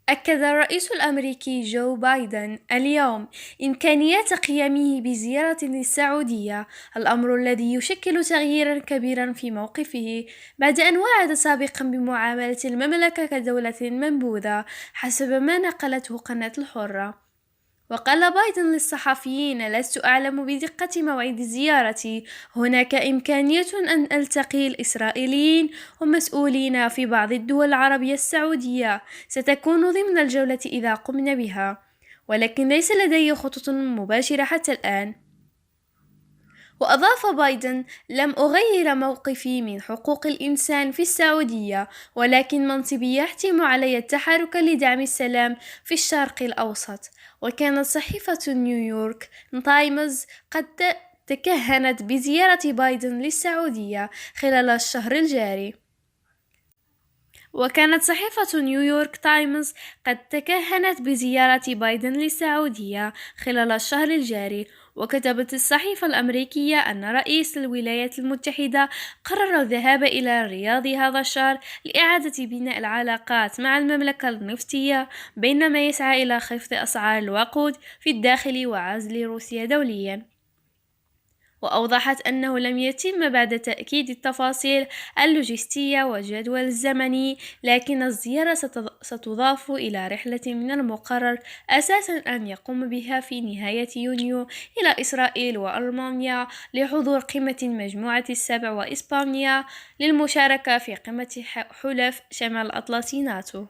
أكد الرئيس الأمريكي جو بايدن اليوم إمكانية قيامه بزيارة للسعودية، الأمر الذي يشكل تغييرا كبيرا في موقفه، بعد أن وعد سابقا بمعاملة المملكة كدولة منبوذة حسب ما نقلته قناة الحرة. وقال بايدن للصحفيين: لست أعلم بدقة موعد زيارتي، هناك إمكانية أن ألتقي الإسرائيليين ومسؤولين في بعض الدول العربية السعودية، ستكون ضمن الجولة إذا قمنا بها، ولكن ليس لدي خطط مباشرة حتى الآن. وأضاف بايدن: لم أغير موقفي من حقوق الإنسان في السعودية، ولكن منصبي يحتم علي التحرك لدعم السلام في الشرق الأوسط. وكانت صحيفة نيويورك تايمز قد تكهنت بزيارة بايدن للسعودية خلال الشهر الجاري. وكانت صحيفة نيويورك تايمز قد تكهنت بزيارة بايدن للسعودية خلال الشهر الجاري، وكتبت الصحيفة الأمريكية أن رئيس الولايات المتحدة قرر الذهاب إلى الرياض هذا الشهر لإعادة بناء العلاقات مع المملكة النفطية، بينما يسعى إلى خفض أسعار الوقود في الداخل وعزل روسيا دوليا. وأوضحت أنه لم يتم بعد تأكيد التفاصيل اللوجستية والجدول الزمني، لكن الزيارة ستضاف إلى رحلة من المقرر أساسا أن يقوم بها في نهاية يونيو إلى إسرائيل وألمانيا لحضور قمة مجموعة السبع وإسبانيا للمشاركة في قمة حلف شمال الأطلسي ناتو.